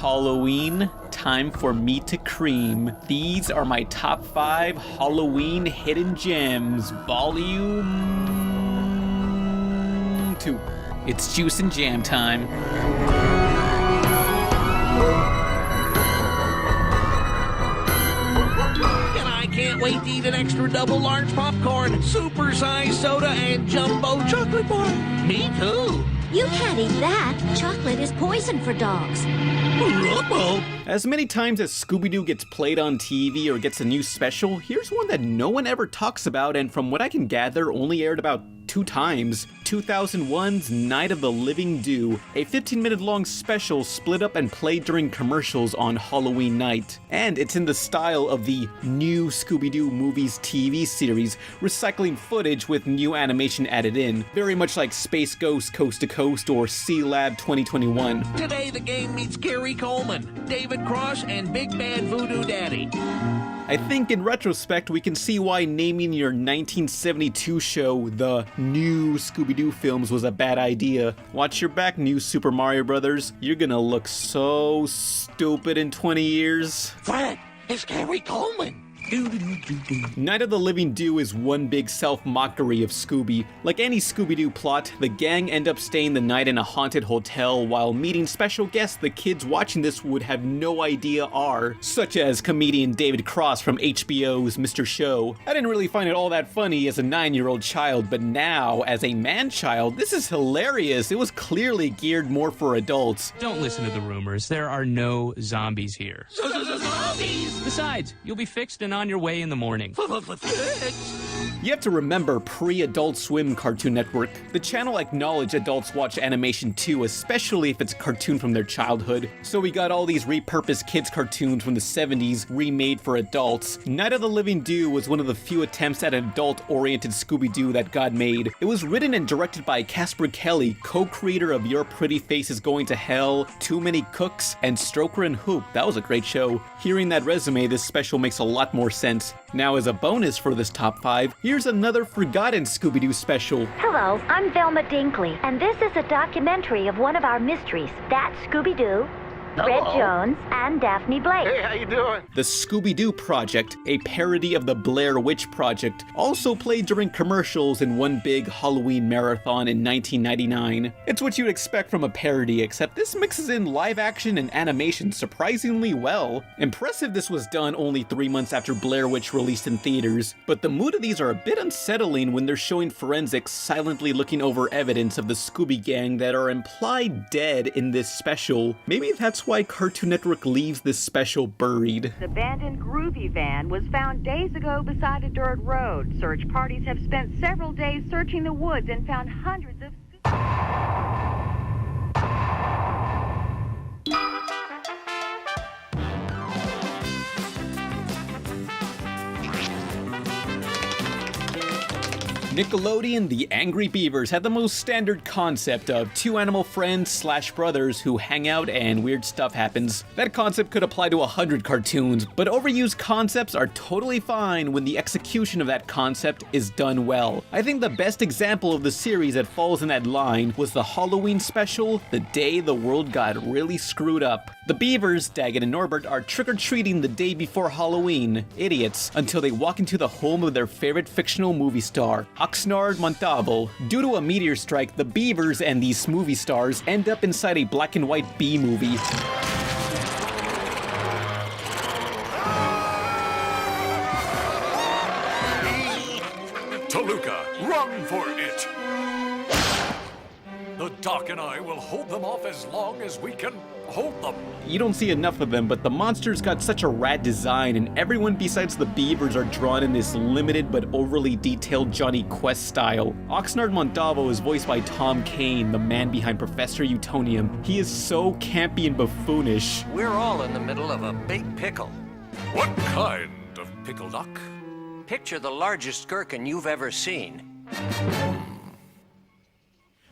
Halloween, time for me to cream. These are my top 5 Halloween hidden gems, volume 2. It's juice and jam time. Can't wait to eat an extra double large popcorn, super-sized soda, and jumbo chocolate bar. Me too. You can't eat that. Chocolate is poison for dogs. As many times as Scooby-Doo gets played on TV or gets a new special, here's one that no one ever talks about and from what I can gather only aired about 2 times. 2001's Night of the Living Dew, a 15-minute long special split up and played during commercials on Halloween night. And it's in the style of the new Scooby-Doo movies TV series, recycling footage with new animation added in, very much like Space Ghost Coast to Coast or Sealab 2021. Today the gang meets Gary Coleman, David Cross, and Big Bad Voodoo Daddy. I think in retrospect we can see why naming your 1972 show the New Scooby-Doo Films was a bad idea. Watch your back, new Super Mario Brothers. You're gonna look so stupid in 20 years. Fred, it's Gary Coleman. Night of the Living Dew is one big self-mockery of Scooby. Like any Scooby-Doo plot, the gang end up staying the night in a haunted hotel while meeting special guests the kids watching this would have no idea are, such as comedian David Cross from HBO's Mr. Show. I didn't really find it all that funny as a 9-year-old child, but now, as a man-child, this is hilarious. It was clearly geared more for adults. Don't listen to the rumors. There are no zombies here. Zombies! Besides, you'll be fixed and on your way in the morning. You have to remember pre-Adult Swim Cartoon Network. The channel acknowledged adults watch animation too, especially if it's a cartoon from their childhood. So we got all these repurposed kids cartoons from the 70s remade for adults. Night of the Living Dew was one of the few attempts at an adult-oriented Scooby-Doo that got made. It was written and directed by Casper Kelly, co-creator of Your Pretty Face is Going to Hell, Too Many Cooks, and Stroker and Hoop. That was a great show. Hearing that resume, this special makes a lot more sense. Now, as a bonus for this top 5, here's another forgotten Scooby-Doo special. Hello, I'm Velma Dinkley, and this is a documentary of one of our mysteries. That's Scooby-Doo, Red Jones, and Daphne Blake. Hey, how you doing? The Scooby-Doo Project, a parody of the Blair Witch Project, also played during commercials in one big Halloween marathon in 1999. It's what you'd expect from a parody, except this mixes in live action and animation surprisingly well. Impressive this was done only 3 months after Blair Witch released in theaters, but the mood of these are a bit unsettling when they're showing forensics silently looking over evidence of the Scooby Gang that are implied dead in this special. Maybe that's why Cartoon Network leaves this special buried. The abandoned Groovy van was found days ago beside a dirt road. Search parties have spent several days searching the woods and found hundreds of... Nickelodeon, The Angry Beavers had the most standard concept of 2 animal friends / brothers who hang out and weird stuff happens. That concept could apply to 100 cartoons, but overused concepts are totally fine when the execution of that concept is done well. I think the best example of the series that falls in that line was the Halloween special, The Day the World Got Really Screwed Up. The Beavers, Daggett and Norbert, are trick-or-treating the day before Halloween, idiots, until they walk into the home of their favorite fictional movie star, Oxnard Montalvo. Due to a meteor strike, the Beavers and these movie stars end up inside a black and white B-movie. Toluca, run for it! The Doc and I will hold them off as long as we can hold them. You don't see enough of them, but the monsters got such a rad design, and everyone besides the Beavers are drawn in this limited but overly detailed Johnny Quest style. Oxnard Montalvo is voiced by Tom Kane, the man behind Professor Utonium. He is so campy and buffoonish. We're all in the middle of a big pickle. What kind of pickle, Doc? Picture the largest gherkin you've ever seen.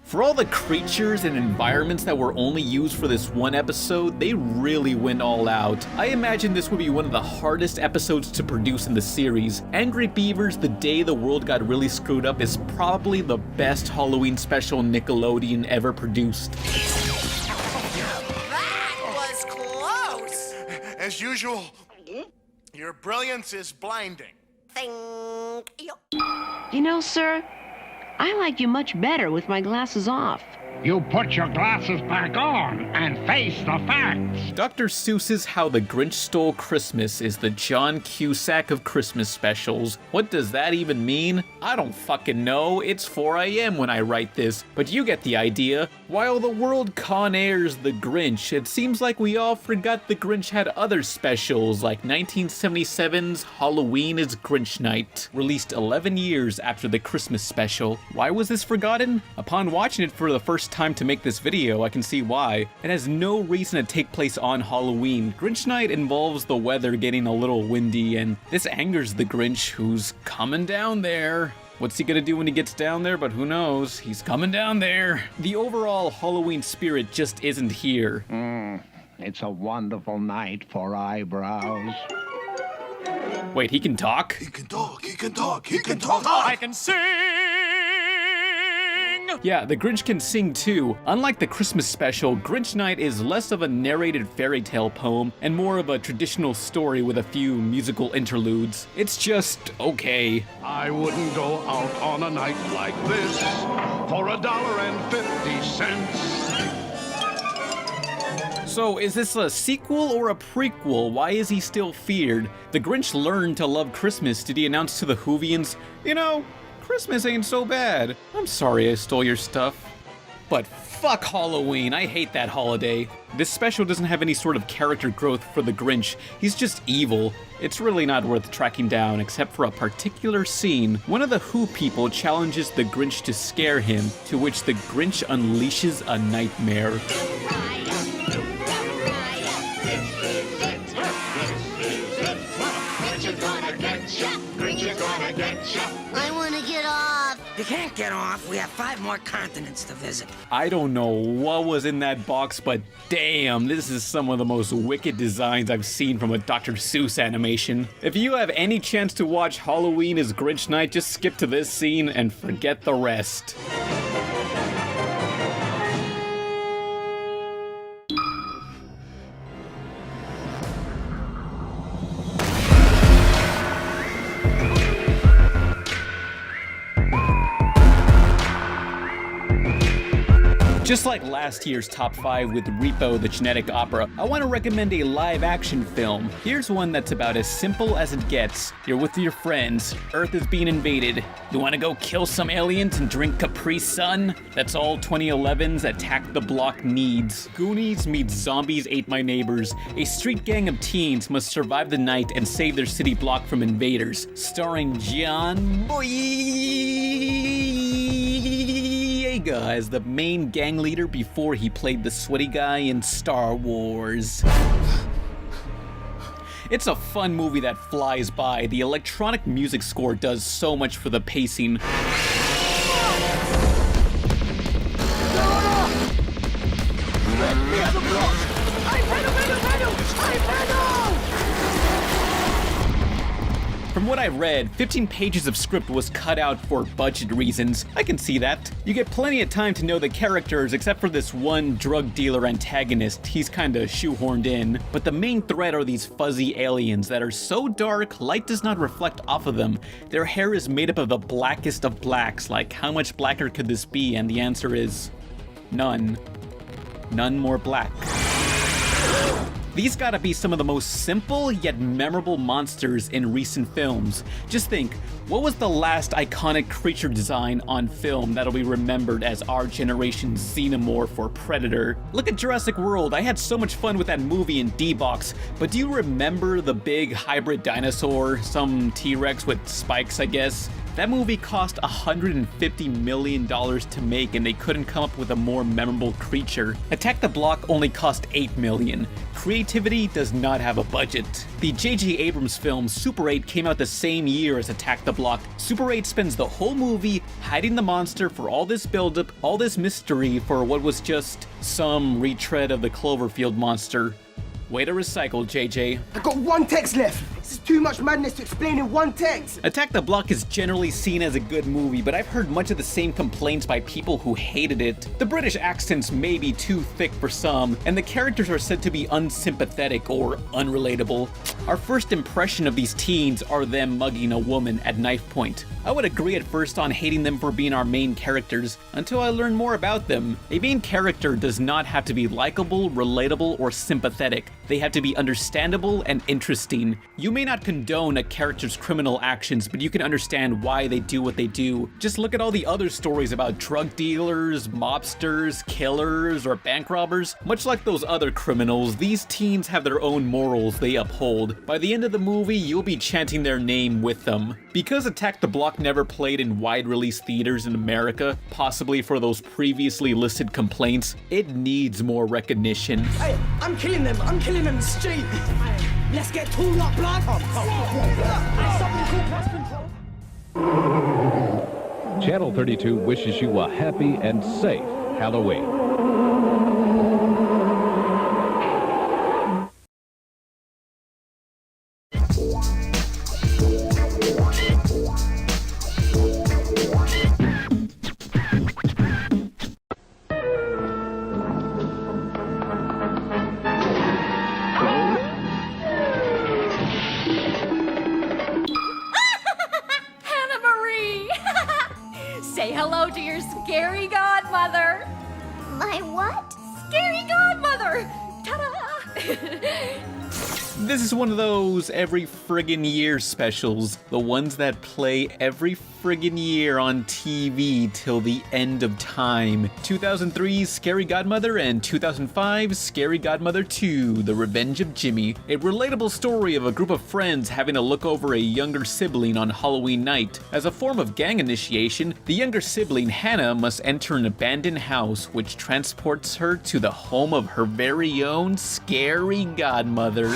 For all the creatures and environments that were only used for this one episode, they really went all out. I imagine this would be one of the hardest episodes to produce in the series. Angry Beavers, The Day the World Got Really Screwed Up is probably the best Halloween special Nickelodeon ever produced. That was close! As usual, your brilliance is blinding. You know, sir, I like you much better with my glasses off. You put your glasses back on and face the facts. Dr. Seuss's How the Grinch Stole Christmas is the John Cusack of Christmas specials. What does that even mean? I don't fucking know. It's 4 a.m. when I write this, but you get the idea. While the world con airs The Grinch, it seems like we all forgot The Grinch had other specials, like 1977's Halloween is Grinch Night, released 11 years after the Christmas special. Why was this forgotten? Upon watching it for the first time to make this video, I can see why. It has no reason to take place on Halloween. Grinch Night involves the weather getting a little windy, and this angers the Grinch, who's coming down there. What's he gonna do when he gets down there? But who knows? He's coming down there. The overall Halloween spirit just isn't here. It's a wonderful night for eyebrows. Wait, he can talk? He can talk, he can talk, he can talk. I can sing! Yeah, the Grinch can sing too. Unlike the Christmas special, Grinch Night is less of a narrated fairy tale poem and more of a traditional story with a few musical interludes. It's just okay. I wouldn't go out on a night like this for $1.50. So is this a sequel or a prequel? Why is he still feared? The Grinch learned to love Christmas. Did he announce to the Whovians, you know, Christmas ain't so bad. I'm sorry I stole your stuff. But fuck Halloween, I hate that holiday. This special doesn't have any sort of character growth for the Grinch. He's just evil. It's really not worth tracking down except for a particular scene. One of the Who people challenges the Grinch to scare him, to which the Grinch unleashes a nightmare. I want to get off. You can't get off. We have 5 more continents to visit. I don't know what was in that box, but damn, this is some of the most wicked designs I've seen from a Dr. Seuss animation. If you have any chance to watch Halloween is Grinch Night, just skip to this scene and forget the rest. Just like last year's top 5 with Repo the Genetic Opera, I want to recommend a live-action film. Here's one that's about as simple as it gets. You're with your friends, Earth is being invaded. You want to go kill some aliens and drink Capri Sun? That's all 2011's Attack the Block needs. Goonies meets Zombies Ate My Neighbors. A street gang of teens must survive the night and save their city block from invaders. Starring John Boyega as the main gang leader before he played the sweaty guy in Star Wars. It's a fun movie that flies by. The electronic music score does so much for the pacing. From what I read, 15 pages of script was cut out for budget reasons. I can see that. You get plenty of time to know the characters except for this one drug dealer antagonist. He's kinda shoehorned in. But the main threat are these fuzzy aliens that are so dark, light does not reflect off of them. Their hair is made up of the blackest of blacks. Like, how much blacker could this be? And the answer is none. None more black. These gotta be some of the most simple yet memorable monsters in recent films. Just think, what was the last iconic creature design on film that'll be remembered as our generation's xenomorph or predator? Look at Jurassic World. I had so much fun with that movie in D-Box, but do you remember the big hybrid dinosaur? Some T-Rex with spikes, I guess? That movie cost $150 million to make and they couldn't come up with a more memorable creature. Attack the Block only cost $8 million. Creativity does not have a budget. The J.J. Abrams film Super 8 came out the same year as Attack the Block. Super 8 spends the whole movie hiding the monster for all this buildup, all this mystery for what was just some retread of the Cloverfield monster. Way to recycle, JJ. I've got one text left. This is too much madness to explain in one text. Attack the Block is generally seen as a good movie, but I've heard much of the same complaints by people who hated it. The British accents may be too thick for some, and the characters are said to be unsympathetic or unrelatable. Our first impression of these teens are them mugging a woman at knife point. I would agree at first on hating them for being our main characters, until I learn more about them. A main character does not have to be likable, relatable, or sympathetic. They have to be understandable and interesting. You may not condone a character's criminal actions, but you can understand why they do what they do. Just look at all the other stories about drug dealers, mobsters, killers, or bank robbers. Much like those other criminals, these teens have their own morals they uphold. By the end of the movie, you'll be chanting their name with them. Because Attack the Block never played in wide-release theaters in America, possibly for those previously listed complaints, it needs more recognition. Hey, I'm killing them in the street. Let's get tooled up, blood. Channel 32 wishes you a happy and safe Halloween. Say hello to your scary godmother. My what? Scary godmother! Ta-da! This is one of those every friggin' year specials. The ones that play every friggin' year on TV till the end of time. 2003's Scary Godmother and 2005's Scary Godmother 2, The Revenge of Jimmy. A relatable story of a group of friends having to look over a younger sibling on Halloween night. As a form of gang initiation, the younger sibling, Hannah, must enter an abandoned house which transports her to the home of her very own Scary Godmother,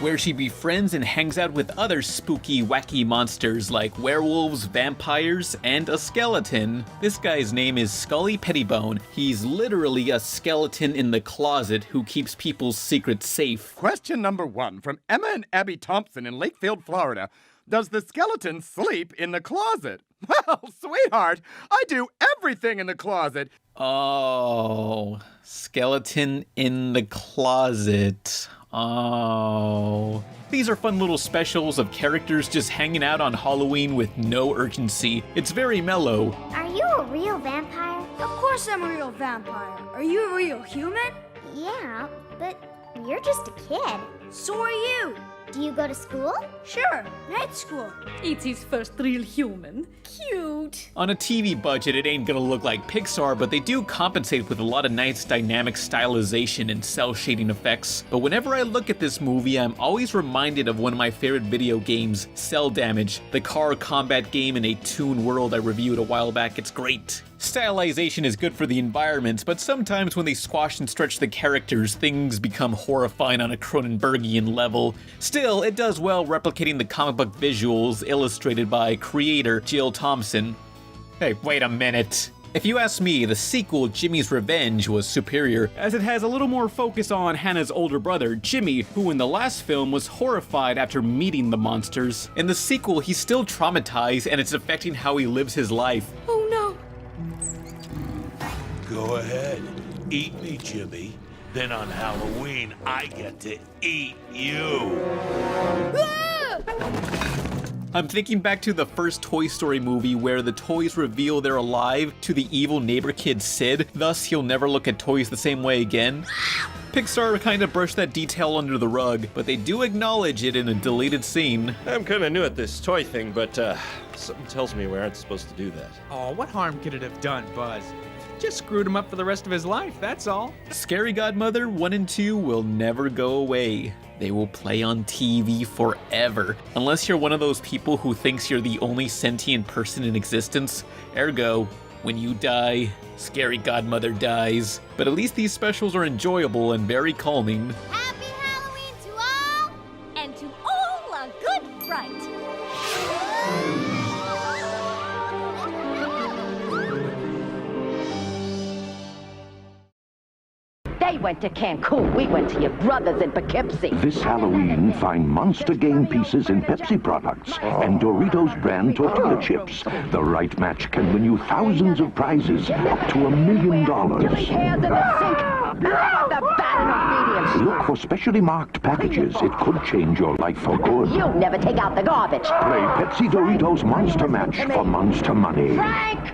where she befriends and hangs out with other spooky, wacky monsters like werewolves, vampires, and a skeleton. This guy's name is Scully Pettibone. He's literally a skeleton in the closet who keeps people's secrets safe. Question number 1 from Emma and Abby Thompson in Lakefield, Florida. Does the skeleton sleep in the closet? Well, sweetheart, I do everything in the closet. Oh, skeleton in the closet. Oh. These are fun little specials of characters just hanging out on Halloween with no urgency. It's very mellow. Are you a real vampire? Of course I'm a real vampire. Are you a real human? Yeah, but you're just a kid. So are you. Do you go to school? Sure, night school. It's his first real human. Cute. On a TV budget, it ain't gonna look like Pixar, but they do compensate with a lot of nice dynamic stylization and cell shading effects. But whenever I look at this movie, I'm always reminded of one of my favorite video games, Cell Damage, the car combat game in a Toon World I reviewed a while back. It's great. Stylization is good for the environment, but sometimes when they squash and stretch the characters, things become horrifying on a Cronenbergian level. Still, it does well replicating the comic book visuals illustrated by creator Jill Thompson. Hey, wait a minute. If you ask me, the sequel, Jimmy's Revenge, was superior, as it has a little more focus on Hannah's older brother, Jimmy, who in the last film was horrified after meeting the monsters. In the sequel, he's still traumatized and it's affecting how he lives his life. Oh no. Go ahead, eat me, Jimmy. Then on Halloween, I get to eat you. I'm thinking back to the first Toy Story movie where the toys reveal they're alive to the evil neighbor kid Sid, thus he'll never look at toys the same way again. Pixar kind of brushed that detail under the rug, but they do acknowledge it in a deleted scene. I'm kind of new at this toy thing, but something tells me we aren't supposed to do that. Oh, what harm could it have done, Buzz? Just screwed him up for the rest of his life, that's all. Scary Godmother 1 and 2 will never go away. They will play on TV forever. Unless you're one of those people who thinks you're the only sentient person in existence. Ergo, when you die, Scary Godmother dies. But at least these specials are enjoyable and very calming. Happy Halloween to all, and to all a good fright. They went to Cancun. We went to your brothers in Poughkeepsie. This Halloween, find Monster game pieces in Pepsi products and Doritos brand tortilla chips. The right match can win you thousands of prizes, up to $1 million. Hands in the sink. The bad ingredients. Look for specially marked packages. It could change your life for good. You never take out the garbage. Play Pepsi Doritos Monster Match for Monster Money. Frank!